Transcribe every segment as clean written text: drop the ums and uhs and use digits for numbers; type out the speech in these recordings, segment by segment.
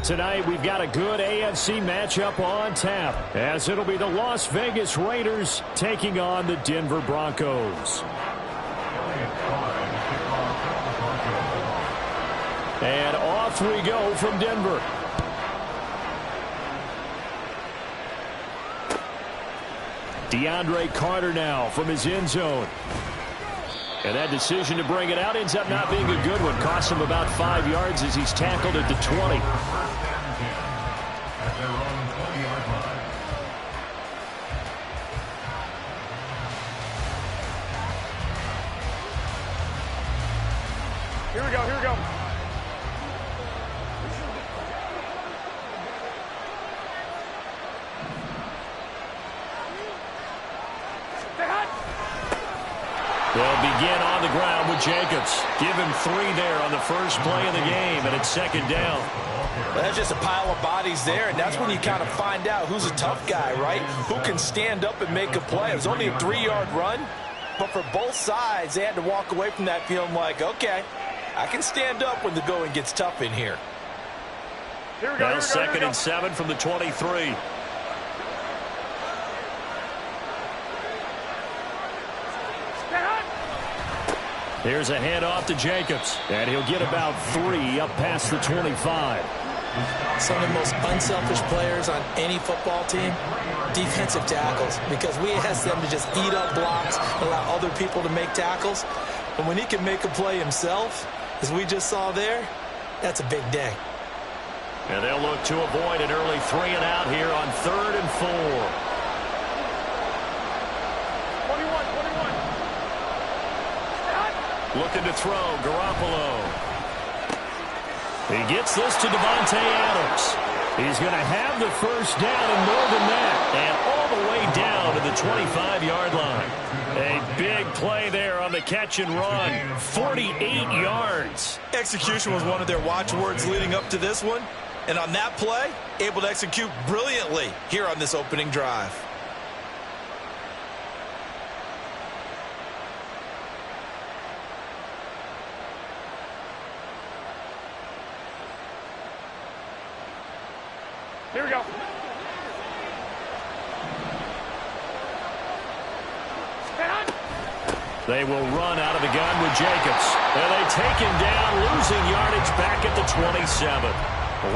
Tonight, we've got a good AFC matchup on tap, as it'll be the Las Vegas Raiders taking on the Denver Broncos. And off we go from Denver. DeAndre Carter now from his end zone. And that decision to bring it out ends up not being a good one. Costs him about 5 yards as he's tackled at the 20. Here we go, here we go. They'll begin on the ground with Jacobs. Give him 3 there on the first play of the game, and it's second down. Well, that's just a pile of bodies there, and that's when you kind of find out who's a tough guy, right? Who can stand up and make a play. It was only a 3-yard run, but for both sides, they had to walk away from that feeling like, okay, I can stand up when the going gets tough in here. Here we go, Now second and 7 from the 23. Here's a handoff to Jacobs, and he'll get about 3 up past the 25. Some of the most unselfish players on any football team, defensive tackles, because we ask them to just eat up blocks, allow other people to make tackles. But when he can make a play himself, as we just saw there, that's a big day. And they'll look to avoid an early 3 and out here on 3rd and 4. 21. Looking to throw, Garoppolo. He gets this to Devontae Adams. He's going to have the first down and more than that. And all the way down to the 25-yard line. A big play there on the catch and run. 48 yards. Execution was one of their watchwords leading up to this one. And on that play, able to execute brilliantly here on this opening drive. Here we go. They will run out of the gun with Jacobs. And they take him down, losing yardage back at the 27.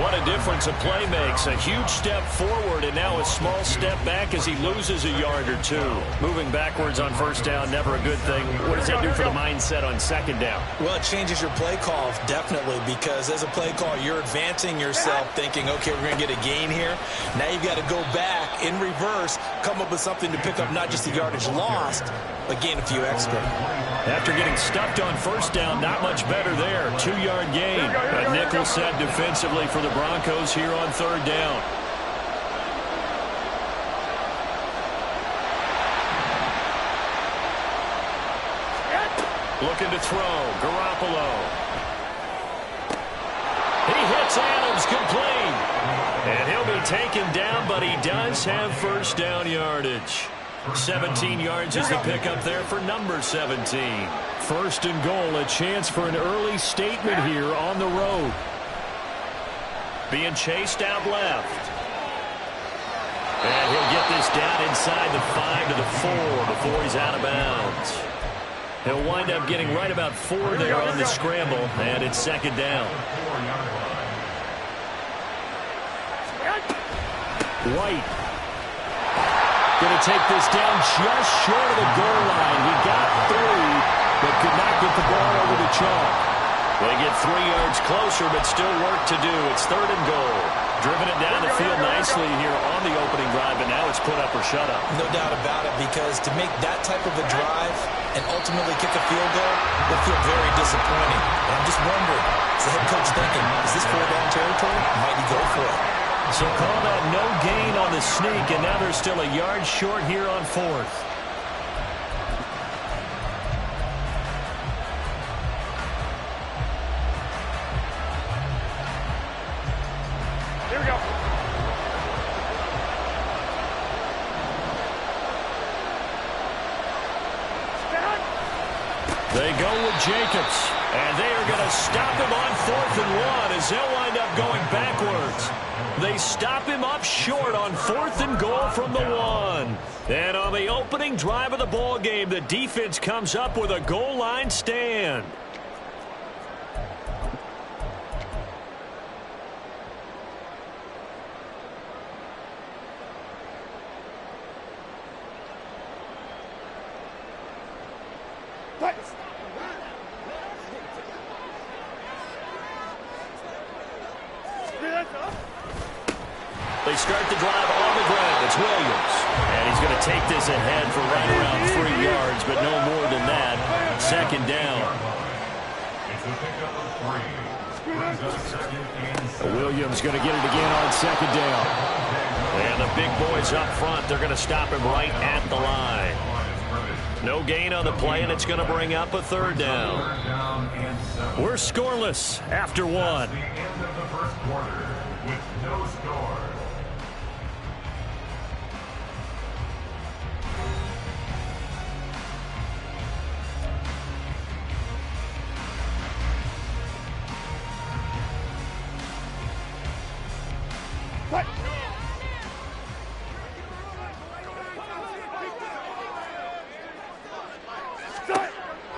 What a difference a play makes. A huge step forward and now a small step back as he loses a yard or 2. Moving backwards on first down, never a good thing. What does that do for the mindset on second down? Well, it changes your play call, definitely, because as a play call, you're advancing yourself thinking, okay, we're going to get a gain here. Now you've got to go back in reverse, come up with something to pick up not just the yardage lost, but gain a few extra. After getting stuffed on first down, not much better there. 2-yard gain. A nickel set defensively for the Broncos here on 3rd down. Looking to throw, Garoppolo. He hits Adams complete. And he'll be taken down, but he does have first down yardage. 17 yards is the pickup there for number 17. First and goal, a chance for an early statement here on the road. Being chased out left. And he'll get this down inside the 5 to the 4 before he's out of bounds. He'll wind up getting right about 4 there on the scramble, and it's second down. White. Going to take this down just short of the goal line. He got through, but could not get the ball over the chalk. They get 3 yards closer, but still work to do. It's 3rd and goal. Driven it down the field nicely here on the opening drive, and now it's put up or shut up. No doubt about it, because to make that type of a drive and ultimately kick a field goal would feel very disappointing. And I'm just wondering, is the head coach thinking, is this 4-down territory? Might he go for it? So call that no gain on the sneak, and now they're still a yard short here on 4th. Here we go. They go with Jacobs. And they are going to stop him on 4th and 1 as they'll wind up going backwards. They stop him up short on 4th and goal from the 1. And on the opening drive of the ball game, the defense comes up with a goal line stand. They start the drive on the ground. It's Williams. And he's going to take this ahead for right around 3 yards, but no more than that. 2nd down. Williams going to get it again on 2nd down. And the big boys up front, they're going to stop him right at the line. No gain on the play, and it's going to bring up a 3rd down. We're scoreless after 1.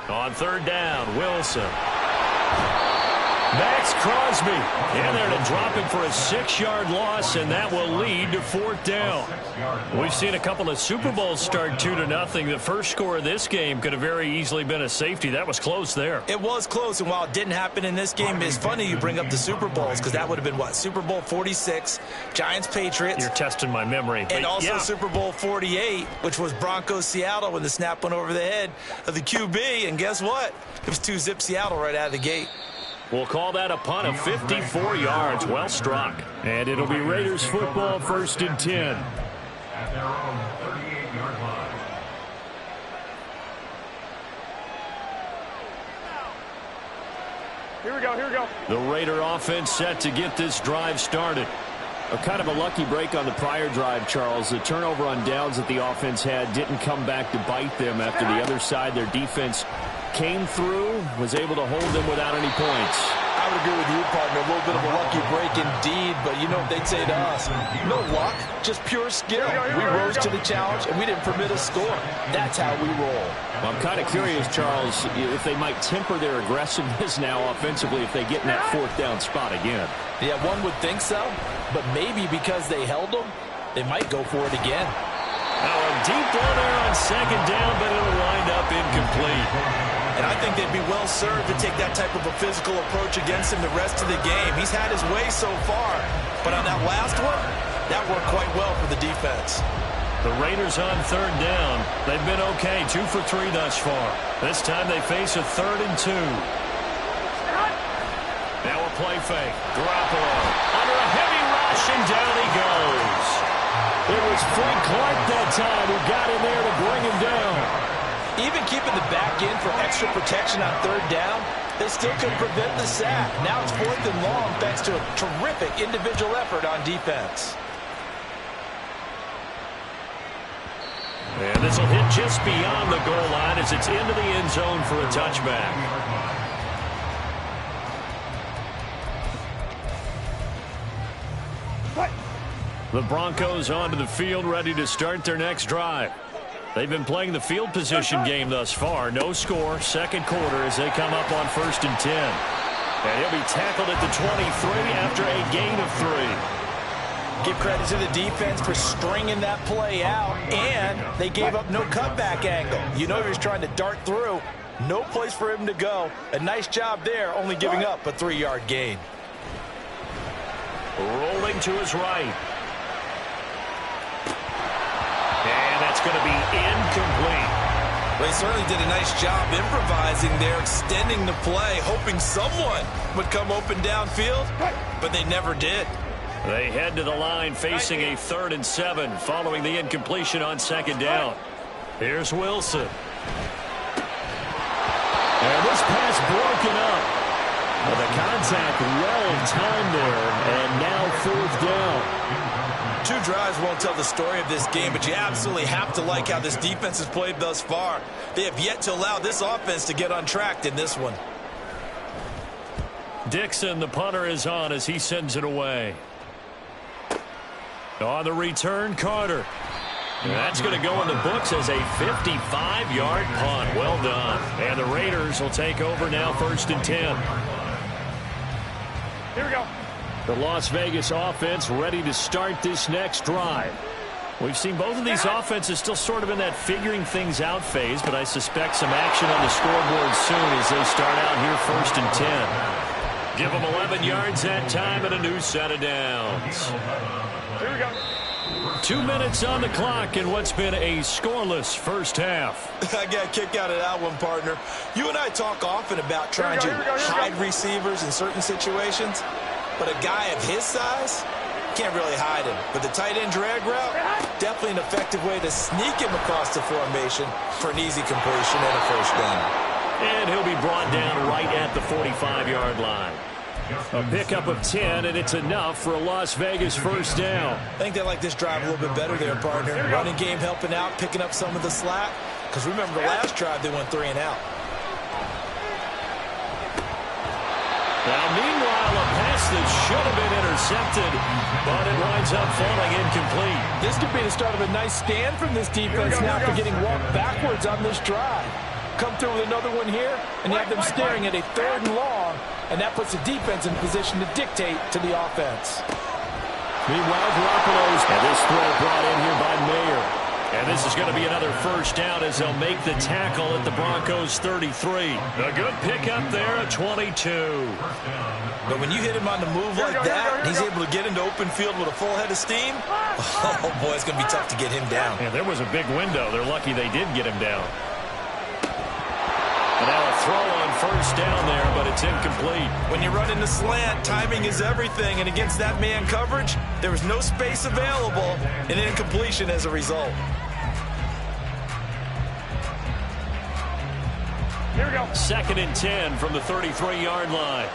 On 3rd down, Wilson. Max Crosby in there to drop him for a 6-yard loss, and that will lead to 4th down. We've seen a couple of Super Bowls start 2-0. The first score of this game could have very easily been a safety. That was close there. It was close, and while it didn't happen in this game, it's funny you bring up the Super Bowls because that would have been, what, Super Bowl 46, Giants-Patriots. You're testing my memory. And also yeah. Super Bowl 48, which was Broncos-Seattle when the snap went over the head of the QB, and guess what? It was 2-zip Seattle right out of the gate. We'll call that a punt of 54 yards. Well struck. And it'll be Raiders football, 1st and 10. At their own 38-yard line. Here we go, here we go. The Raider offense set to get this drive started. A kind of a lucky break on the prior drive, Charles. The turnover on downs that the offense had didn't come back to bite them after the other side. Their defense came through, was able to hold them without any points. I would agree with you, partner. A little bit of a lucky break indeed, but you know what they'd say to us? No luck, just pure skill. We rose to the challenge, and we didn't permit a score. That's how we roll. Well, I'm kind of curious, Charles, if they might temper their aggressiveness now offensively if they get in that 4th down spot again. Yeah, one would think so, but maybe because they held them, they might go for it again. Now a deep ball there on 2nd down, but it'll wind up incomplete. And I think they'd be well served to take that type of a physical approach against him the rest of the game. He's had his way so far, but on that last one, that worked quite well for the defense. The Raiders on 3rd down. They've been okay, 2 for 3 thus far. This time they face a 3rd and 2. Now a play fake. Garoppolo under a heavy rush, and down he goes. It was Frank Clark that time who got in there to bring him down. Even keeping the back in for extra protection on 3rd down, they still couldn't prevent the sack. Now it's 4th and long thanks to a terrific individual effort on defense. And this will hit just beyond the goal line as it's into the end zone for a touchback. The Broncos onto the field, ready to start their next drive. They've been playing the field position game thus far. No score, 2nd quarter as they come up on 1st and 10. And he'll be tackled at the 23 after a gain of 3. Give credit to the defense for stringing that play out, and they gave up no cutback angle. You know he was trying to dart through. No place for him to go. A nice job there, only giving up a 3-yard gain. Rolling to his right. And that's going to be incomplete. Well, he certainly did a nice job improvising there, extending the play, hoping someone would come open downfield, but they never did. They head to the line facing a 3rd and 7 following the incompletion on 2nd down. Here's Wilson. And this pass broken up. Well, the contact well timed there, and now 4th down. 2 drives won't tell the story of this game, but you absolutely have to like how this defense has played thus far. They have yet to allow this offense to get untracked in this one. Dixon, the punter, is on as he sends it away. On the return, Carter. That's going to go in the books as a 55-yard punt. Well done. And the Raiders will take over now, 1st and 10. Here we go. The Las Vegas offense ready to start this next drive. We've seen both of these offenses still sort of in that figuring things out phase, but I suspect some action on the scoreboard soon as they start out here 1st and 10. Give them 11 yards that time and a new set of downs. Here we go. 2 minutes on the clock in what's been a scoreless first half. I got a kick out of that one, partner. You and I talk often about trying to hide receivers in certain situations, but a guy of his size can't really hide him. But the tight end drag route, definitely an effective way to sneak him across the formation for an easy completion and a first down. And he'll be brought down right at the 45-yard line. A pickup of 10, and it's enough for a Las Vegas first down. I think they like this drive a little bit better there, partner. Running game helping out, picking up some of the slack. Because remember, the last drive, they went 3 and out. Now, meanwhile, a pass that should have been intercepted, but it winds up falling incomplete. This could be the start of a nice stand from this defense now for getting walked backwards on this drive. Come through with another one here, and you have them staring at a 3rd and long, and that puts the defense in position to dictate to the offense. Meanwhile, Garoppolo's, and this throw brought in here by Mayer. And this is going to be another first down as they'll make the tackle at the Broncos' 33. A good pickup there at 22. But when you hit him on the move like that, he's able to get into open field with a full head of steam. Oh, boy, it's going to be tough to get him down. Yeah, there was a big window. They're lucky they did get him down. And now a throw on first down there, but it's incomplete. When you run in the slant, timing is everything. And against that man coverage, there was no space available, and incompletion as a result. Here we go. 2nd and 10 from the 33-yard line.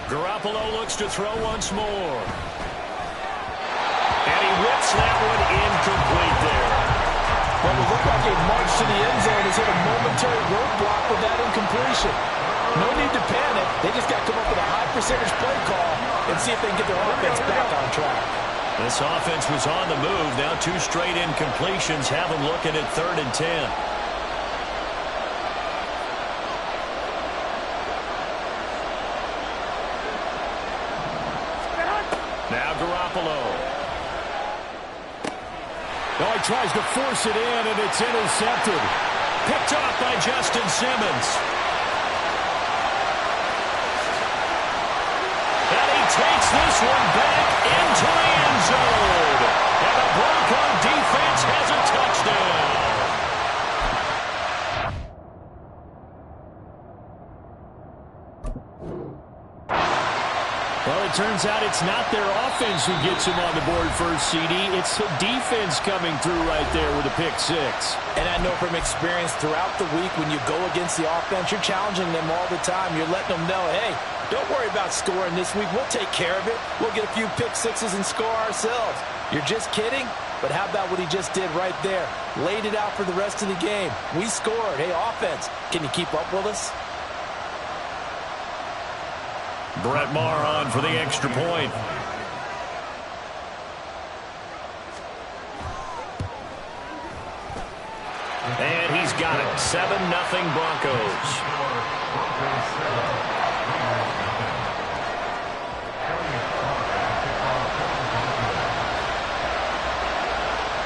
Garoppolo looks to throw once more. And he whips that one incomplete there. Well, it looked like a march to the end zone has hit a momentary roadblock with that incompletion. No need to panic. They just got to come up with a high percentage play call and see if they can get their offense back on track. This offense was on the move. Now 2 straight incompletions have them looking at 3rd and 10. Now Garoppolo. Oh, he tries to force it in, and it's intercepted. Picked off by Justin Simmons. And he takes this one back into the end zone. And the Bronco defense has a touchdown. Well, it turns out it's not their offense who gets them on the board first, CD. It's the defense coming through right there with a pick 6. And I know from experience throughout the week when you go against the offense, you're challenging them all the time. You're letting them know, hey, don't worry about scoring this week. We'll take care of it. We'll get a few pick 6s and score ourselves. You're just kidding? But how about what he just did right there? Laid it out for the rest of the game. We scored. Hey, offense, can you keep up with us? Brett Maher on for the extra point. And he's got it. 7-0 Broncos.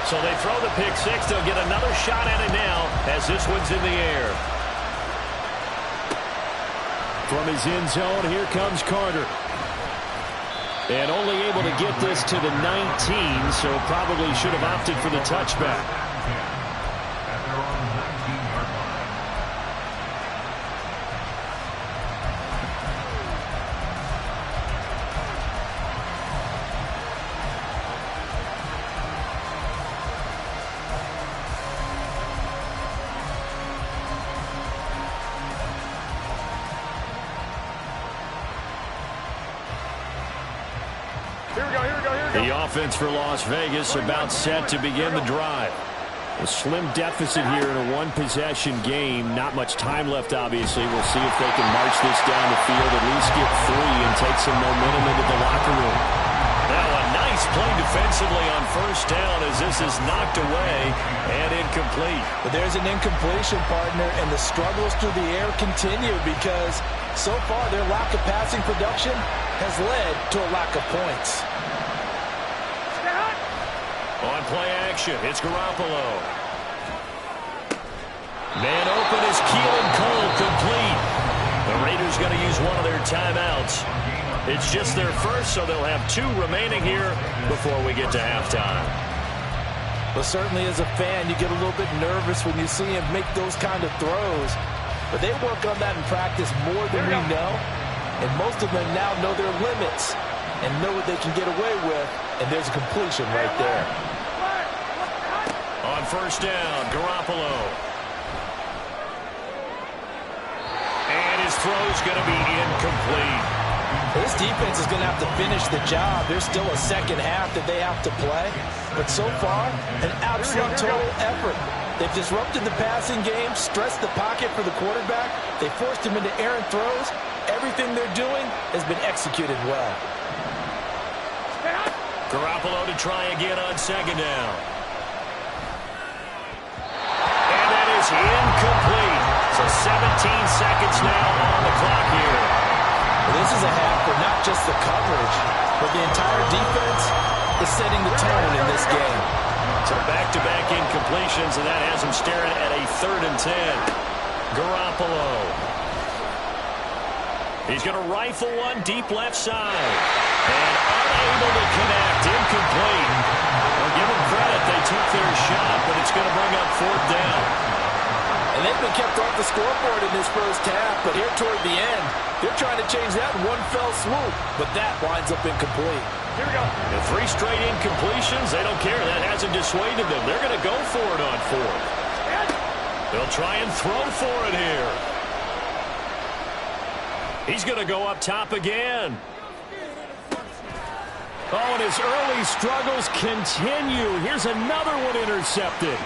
So they throw the pick 6. They'll get another shot at it now as this one's in the air. From his end zone, here comes Carter. And only able to get this to the 19, so probably should have opted for the touchback. Here we go. The offense for Las Vegas about set to begin the drive. A slim deficit here in a one-possession game. Not much time left, obviously. We'll see if they can march this down the field, at least get 3 and take some momentum into the locker room. Now a nice play defensively on first down as this is knocked away and incomplete. But there's an incompletion, partner, and the struggles through the air continue because so far their lack of passing production has led to a lack of points. On play action, it's Garoppolo. Man open is Keelan Cole, complete. The Raiders going to use one of their timeouts. It's just their first, so they'll have 2 remaining here before we get to halftime. Well, certainly as a fan, you get a little bit nervous when you see him make those kind of throws. But they work on that in practice more than we know. And most of them now know their limits and know what they can get away with. And there's a completion right there. On first down, Garoppolo. And his throw's going to be incomplete. This defense is going to have to finish the job. There's still a second half that they have to play. But so far, an absolute total effort. They've disrupted the passing game, stressed the pocket for the quarterback. They forced him into errant throws. Everything they're doing has been executed well. Garoppolo to try again on second down. And that is incomplete. So 17 seconds now on the clock here. Well, this is a half for not just the coverage, but the entire defense is setting the tone in this game. So back-to-back incompletions, and that has him staring at a 3rd and 10. Garoppolo. He's going to rifle one deep left side. And unable to connect. Incomplete. Well, give them credit. They took their shot, but it's going to bring up 4th down. And they've been kept off the scoreboard in this first half, but here toward the end, they're trying to change that in one fell swoop. But that winds up incomplete. Here we go. The 3 straight incompletions, they don't care. That hasn't dissuaded them. They're going to go for it on 4th. They'll try and throw for it here. He's going to go up top again. Oh, and his early struggles continue. Here's another one intercepted.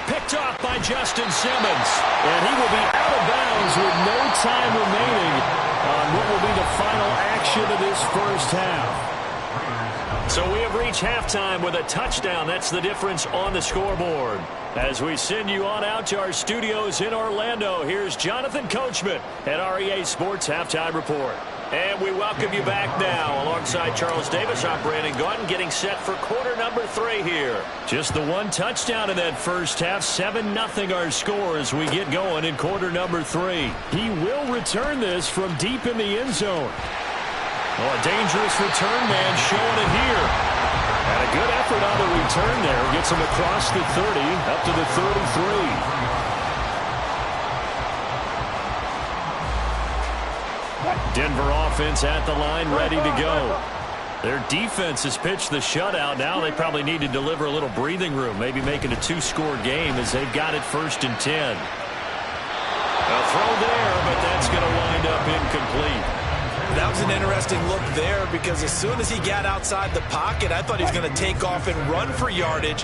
Picked off by Justin Simmons. And he will be out of bounds with no time remaining on what will be the final action of this first half. So we have reached halftime with a touchdown. That's the difference on the scoreboard. As we send you on out to our studios in Orlando, here's Jonathan Coachman at REA Sports Halftime Report. And we welcome you back now. Alongside Charles Davis, I'm Brandon Gaudin, getting set for quarter number 3 here. Just the 1 touchdown in that first half. 7-0 our score as we get going in quarter number 3. He will return this from deep in the end zone. Oh, a dangerous return man showing it here. And a good effort on the return there. Gets him across the 30, up to the 33. Denver offense at the line, ready to go. Their defense has pitched the shutout. Now they probably need to deliver a little breathing room, maybe make it a 2-score game as they've got it 1st and 10. A throw there, but that's going to wind up incomplete. That was an interesting look there because as soon as he got outside the pocket, I thought he was going to take off and run for yardage.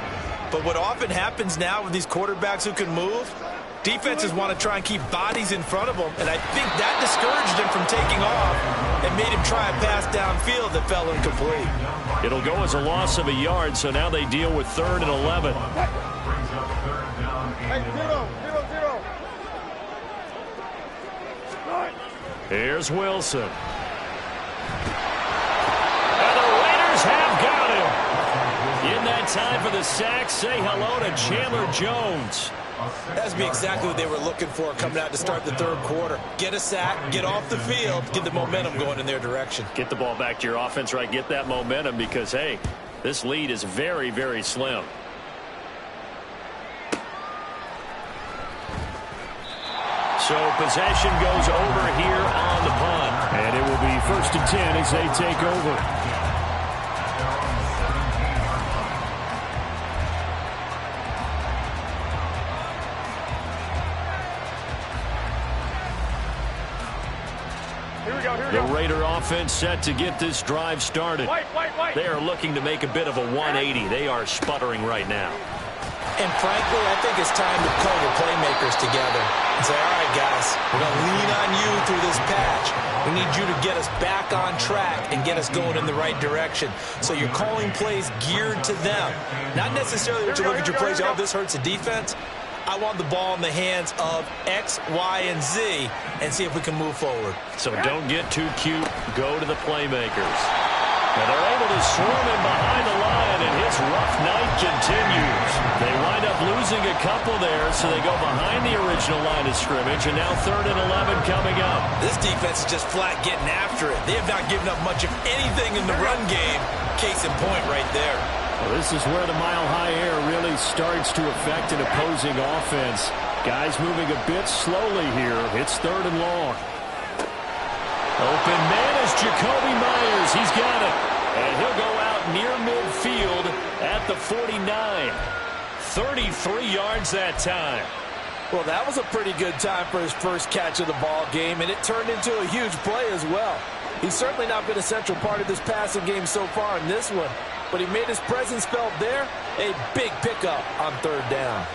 But what often happens now with these quarterbacks who can move, defenses want to try and keep bodies in front of them, and I think that discouraged him from taking off and made him try a pass downfield that fell incomplete. It'll go as a loss of a yard, so now they deal with 3rd and 11. Hey, 0. Here's Wilson. And the Raiders have got him. In that time for the sack, say hello to Chandler Jones. That's be exactly what they were looking for coming out to start the 3rd quarter. Get a sack, get off the field, get the momentum going in their direction. Get the ball back to your offense, right? Get that momentum because, hey, this lead is very, very slim. So possession goes over here on the punt. And it will be 1st and 10 as they take over. The Raider offense set to get this drive started. White. They are looking to make a bit of a 180. They are sputtering right now. And frankly, I think it's time to call the playmakers together and say, all right, guys, we're going to lean on you through this patch. We need you to get us back on track and get us going in the right direction. So you're calling plays geared to them. Not necessarily that you look at your plays, oh, this hurts the defense. I want the ball in the hands of X, Y, and Z and see if we can move forward. So don't get too cute. Go to the playmakers. And they're able to swarm him behind the line, and his rough night continues. They wind up losing a couple there, so they go behind the original line of scrimmage, and now 3rd and 11 coming up. This defense is just flat getting after it. They have not given up much of anything in the run game. Case in point right there. Well, this is where the mile-high air really starts to affect an opposing offense. Guys moving a bit slowly here. It's 3rd and long. Open man is Jacoby Myers. He's got it. And he'll go out near midfield at the 49. 33 yards that time. Well, that was a pretty good time for his first catch of the ball game, and it turned into a huge play as well. He's certainly not been a central part of this passing game so far in this one, but he made his presence felt there. A big pickup on 3rd down.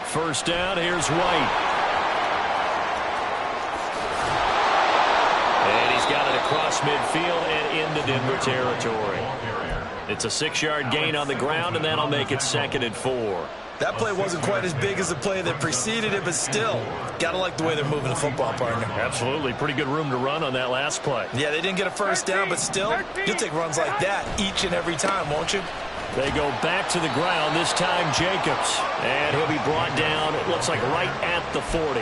First down, here's White. And he's got it across midfield and into Denver territory. It's a 6-yard gain on the ground, and that'll make it 2nd and 4. That play wasn't quite as big as the play that preceded it, but still, got to like the way they're moving the football, partner. Absolutely. Pretty good room to run on that last play. Yeah, they didn't get a first down, but still, you'll take runs like that each and every time, won't you? They go back to the ground, this time Jacobs. And he'll be brought down, it looks like right at the 40.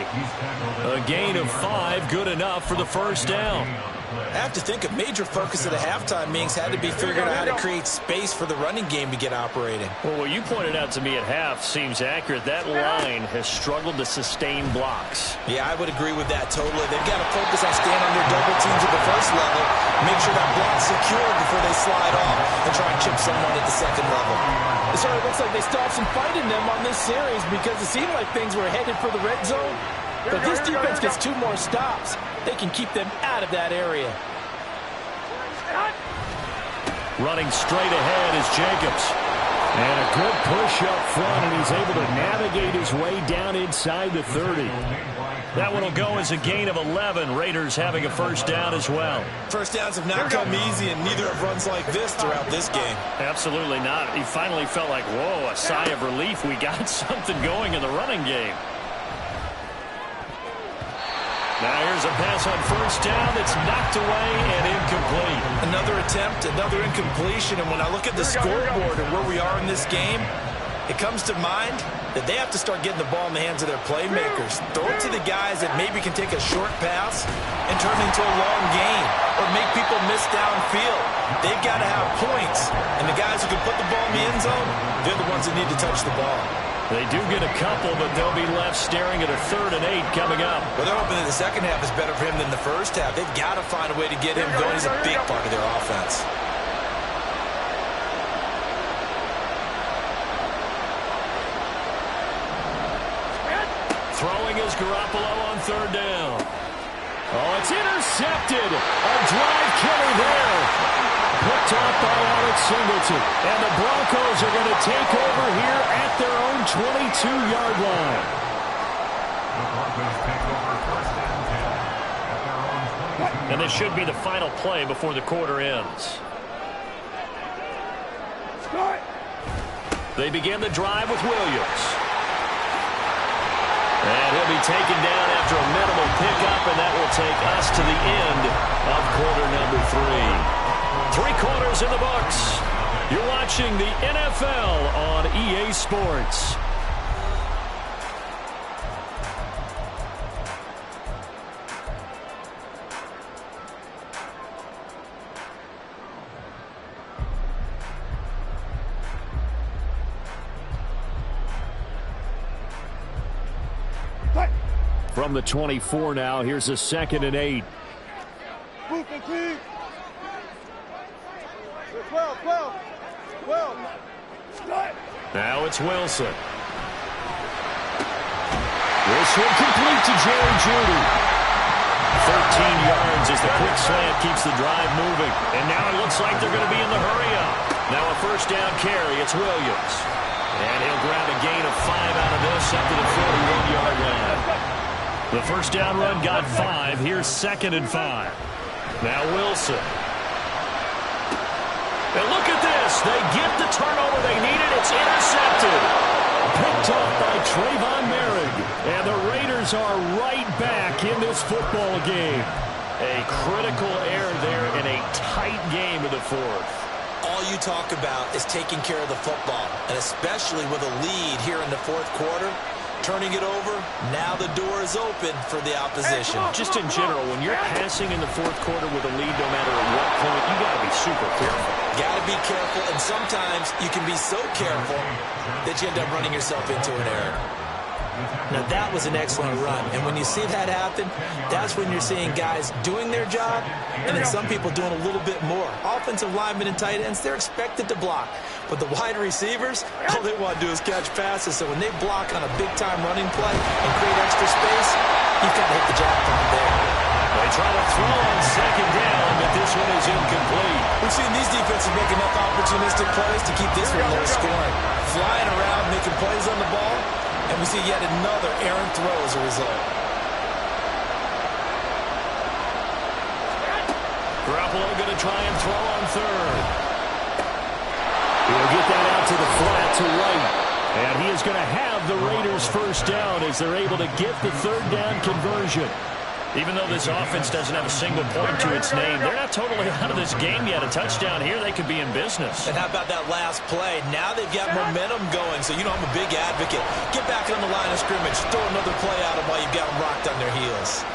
A gain of 5, good enough for the first down. I have to think a major focus of the halftime meetings had to be figuring out how to create space for the running game to get operating. Well, what you pointed out to me at half seems accurate. That line has struggled to sustain blocks. Yeah, I would agree with that totally. They've got to focus on staying under double teams at the first level, make sure that block's secure before they slide off and try and chip someone at the second level. It sort of looks like they still have some fight in them on this series because it seemed like things were headed for the red zone. But this defense gets 2 more stops. They can keep them out of that area. Running straight ahead is Jacobs. And a good push up front, and he's able to navigate his way down inside the 30. That one will go as a gain of 11. Raiders having a first down as well. First downs have not come easy, and neither have runs like this throughout this game. Absolutely not. He finally felt like, whoa, a sigh of relief. We got something going in the running game. Now here's a pass on first down that's knocked away and incomplete. Another attempt, another incompletion, and when I look at the scoreboard and where we are in this game, it comes to mind that they have to start getting the ball in the hands of their playmakers. Throw it to the guys that maybe can take a short pass and turn it into a long gain or make people miss downfield. They've got to have points, and the guys who can put the ball in the end zone, they're the ones that need to touch the ball. They do get a couple, but they'll be left staring at a 3rd and 8 coming up. Well, they're hoping that the second half is better for him than the first half. They've got to find a way to get him going. He's a big part of their offense. Throwing is Garoppolo on 3rd down. Oh, it's intercepted. A drive killer there. Picked off by Alex Singleton. And the Broncos are going to take over here at their own 22-yard line. The Broncos take over 1st and 10 at their own 22. And this should be the final play before the quarter ends. They begin the drive with Williams. And he'll be taken down after a minimal pickup, and that will take us to the end of quarter number 3. 3 quarters in the books. You're watching the NFL on EA Sports. From the 24 now, here's a 2nd and 8. 12. Now it's Wilson. This one complete to Jerry Jeudy. 13 yards as the quick slant keeps the drive moving. And now it looks like they're going to be in the hurry-up. Now a first down carry. It's Williams. And he'll grab a gain of 5 out of this up to the 41-yard line. The first down run got 5. Here's 2nd and 5. Now Wilson. And look at this. They get the turnover they needed. It's intercepted. Picked off by Trayvon Merrick. And the Raiders are right back in this football game. A critical error there in a tight game in the 4th. All you talk about is taking care of the football, and especially with a lead here in the 4th quarter, turning it over, now the door is open for the opposition. Just in general, when you're passing in the 4th quarter with a lead, no matter at what point, you got to be super careful. Got to be careful, and sometimes you can be so careful that you end up running yourself into an error. Now, that was an excellent run, and when you see that happen, that's when you're seeing guys doing their job, and then some people doing a little bit more. Offensive linemen and tight ends, they're expected to block, but the wide receivers, all they want to do is catch passes, so when they block on a big-time running play and create extra space, you've got to hit the jackpot there. They try to throw on 2nd down, but this one is incomplete. We've seen these defenses make enough opportunistic plays to keep this one low scoring. Flying around, making plays on the ball, and we see yet another errant throw as a result. Garoppolo going to try and throw on 3rd. He'll get that out to the flat to right. And he is going to have the Raiders first down as they're able to get the 3rd down conversion. Even though this offense doesn't have a single point to its name, they're not totally out of this game yet. A touchdown here, they could be in business. And how about that last play? Now they've got momentum going, so you know I'm a big advocate. Get back on the line of scrimmage. Throw another play at them while you've got them rocked on their heels.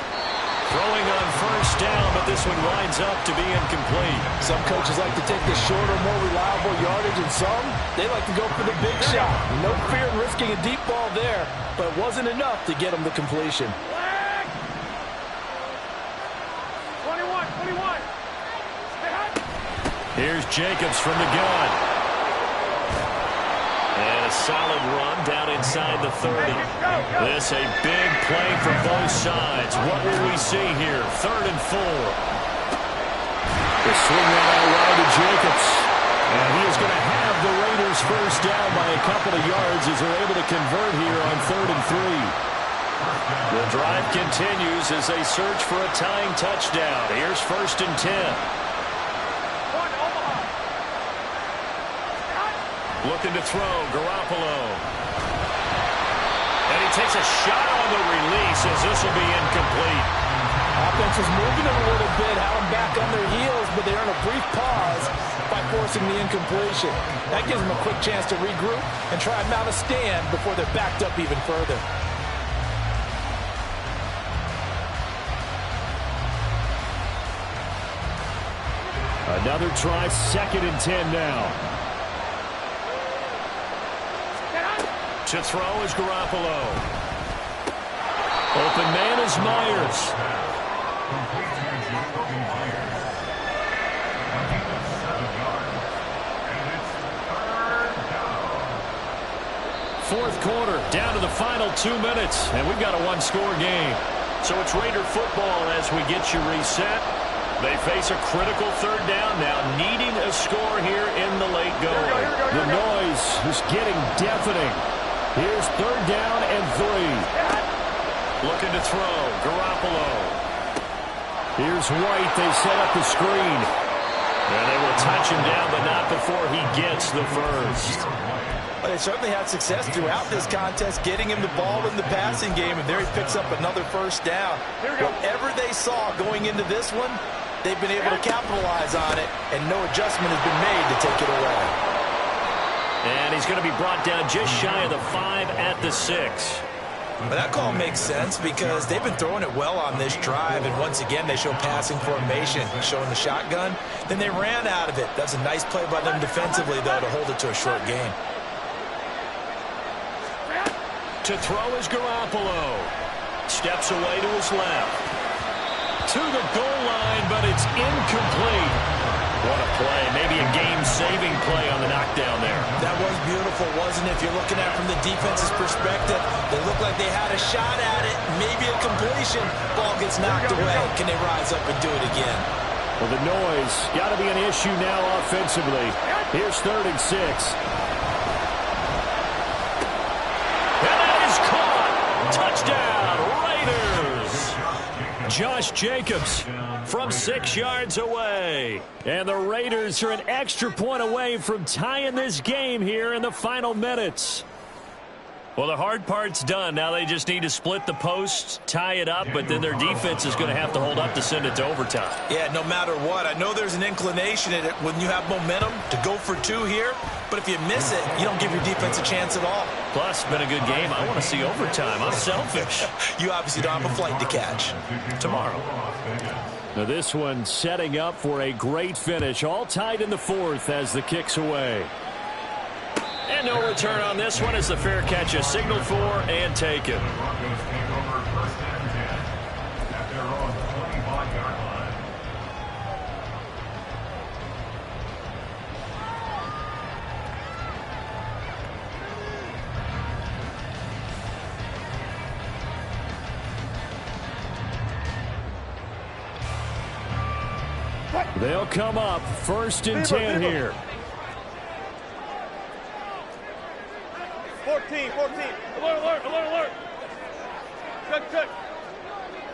Throwing on first down, but this one winds up to be incomplete. Some coaches like to take the shorter, more reliable yardage, and some, they like to go for the big shot. No fear in risking a deep ball there, but it wasn't enough to get them the completion. 21. Here's Jacobs from the gun. And a solid run down inside the 30. This a big play for both sides. What will we see here? 3rd and 4. They swing that out wide to Jacobs. And he is going to have the Raiders first down by a couple of yards as they're able to convert here on 3rd and 3. The drive continues as they search for a tying touchdown. Here's 1st and 10. Looking to throw, Garoppolo. And he takes a shot on the release as this will be incomplete. Offense is moving it a little bit, had them back on their heels, but they earn a brief pause by forcing the incompletion. That gives them a quick chance to regroup and try and mount a stand before they're backed up even further. Another try, 2nd and 10 now. To throw is Garoppolo. Open man is Myers. Fourth quarter, down to the final 2 minutes, and we've got a one-score game. So it's Raider football as we get you reset. They face a critical 3rd down now, needing a score here in the late going. The noise is getting deafening. Here's 3rd down and 3. Looking to throw, Garoppolo. Here's White. They set up the screen. And they will touch him down, but not before he gets the first. Well, they certainly had success throughout this contest, getting him the ball in the passing game, and there he picks up another first down. Whatever they saw going into this one, they've been able to capitalize on it, and no adjustment has been made to take it away. And he's going to be brought down just shy of the 5 at the 6. But that call makes sense because they've been throwing it well on this drive, and once again they show passing formation, showing the shotgun. Then they ran out of it. That's a nice play by them defensively, though, to hold it to a short gain. To throw is Garoppolo. Steps away to his left. To the goal line, but it's incomplete. What a play. Maybe a game-saving play on the knockdown there. That was beautiful, wasn't it? If you're looking at it from the defense's perspective, they look like they had a shot at it, maybe a completion. Ball gets knocked away. Can they rise up and do it again? Well, the noise got to be an issue now offensively. Here's 3rd and 6. And that is caught. Touchdown, Raiders. Josh Jacobs from 6 yards away. And the Raiders are an extra point away from tying this game here in the final minutes. Well, the hard part's done. Now they just need to split the posts, tie it up, but then their defense is going to have to hold up to send it to overtime. Yeah, no matter what. I know there's an inclination in it when you have momentum to go for 2 here, but if you miss it, you don't give your defense a chance at all. Plus, it's been a good game. I want to see overtime. I'm selfish. You obviously don't have a flight to catch. Tomorrow. Now this one setting up for a great finish. All tied in the 4th as the kick's away. And no return on this one as the fair catch is signaled for and taken. They'll come up 1st and 10 here. 14. Alert. Check.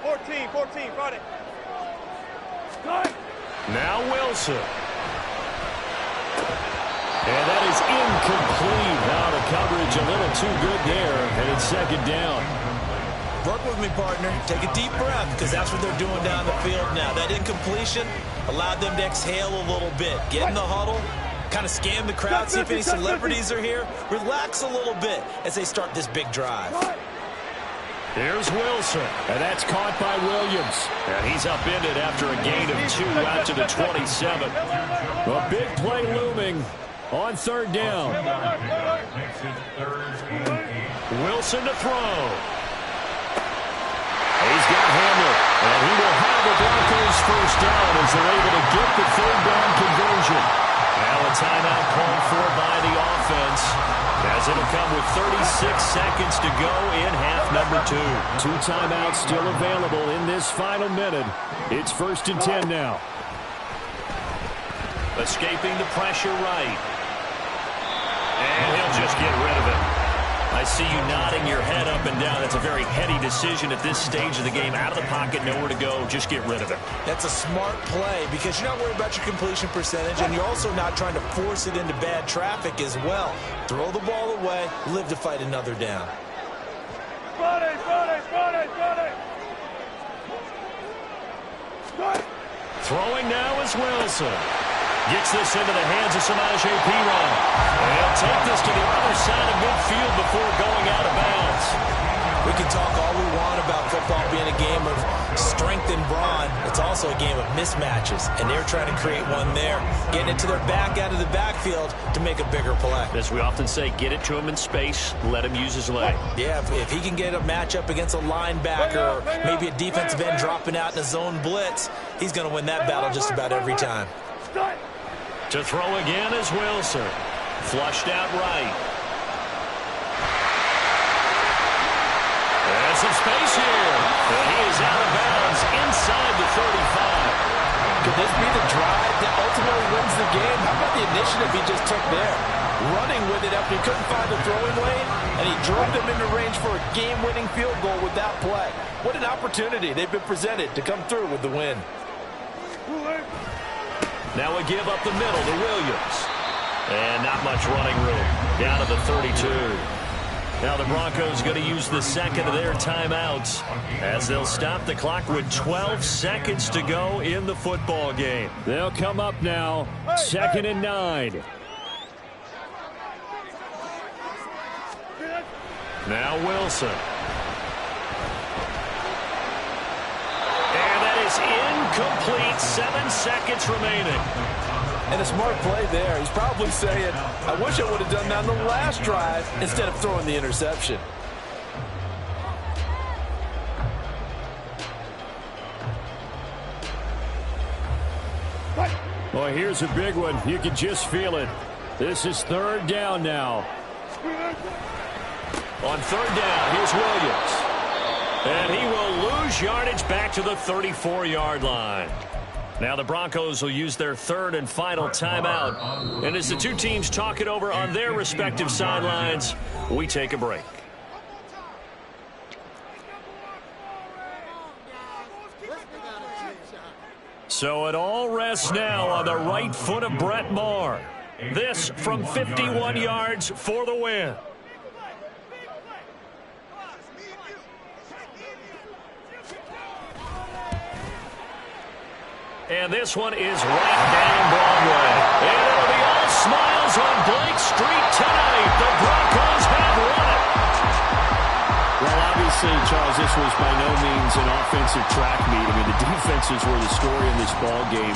14, Friday. Now Wilson. And that is incomplete. Now the coverage a little too good there, and it's 2nd down. Work with me, partner. Take a deep breath, because that's what they're doing down the field now. That incompletion allowed them to exhale a little bit. Get in the huddle. Kind of scan the crowd, see if any celebrities are here. Relax a little bit as they start this big drive. Here's Wilson, and that's caught by Williams. And he's upended after a gain of 2 out to the 27. A big play looming on 3rd down. Wilson to throw. He's got Hamler, and he will have the Broncos 1st down as they're able to get the 3rd down conversion. Now a timeout called for by the offense, as it'll come with 36 seconds to go in half number 2. 2 timeouts still available in this final minute. It's 1st and 10 now. Escaping the pressure right. And he'll just get rid of it. I see you nodding your head up and down. That's a very heady decision at this stage of the game. Out of the pocket, nowhere to go. Just get rid of it. That's a smart play because you're not worried about your completion percentage, and you're also not trying to force it into bad traffic as well. Throw the ball away, live to fight another down. Friday. Throwing now is Wilson. Gets this into the hands of Samaje Perine. And he'll take this to the other side of midfield before going out of bounds. We can talk all we want about football being a game of strength and brawn. It's also a game of mismatches, and they're trying to create one there. Getting it to their back out of the backfield to make a bigger play. As we often say, get it to him in space, let him use his leg. Yeah, if he can get a matchup against a linebacker or maybe a defensive end dropping out in a zone blitz, he's going to win that battle just about every time. To throw again is Wilson. Flushed out right. There's some space here. And he is out of bounds inside the 35. Could this be the drive that ultimately wins the game? How about the initiative he just took there? Running with it after he couldn't find the throwing lane, and he drove them into range for a game-winning field goal with that play. What an opportunity they've been presented to come through with the win. Now we give up the middle to Williams. And not much running room. Down to the 32. Now the Broncos going to use the 2nd of their timeouts as they'll stop the clock with 12 seconds to go in the football game. They'll come up now, 2nd and 9. Now Wilson. Incomplete, 7 seconds remaining. And a smart play there. He's probably saying, I wish I would have done that on the last drive instead of throwing the interception. Boy, here's a big one. You can just feel it. This is 3rd down now. On 3rd down, here's Williams. And he will lose yardage back to the 34-yard line. Now the Broncos will use their third and final timeout. And as the two teams talk it over on their respective sidelines, we take a break. So it all rests now on the right foot of Brett Maher. This from 51 yards for the win. And this one is right down Broadway. And it'll be all smiles on Blake Street tonight. The Broncos have won it. Well, obviously, Charles, this was by no means an offensive track meet. I mean, the defenses were the story in this ball game.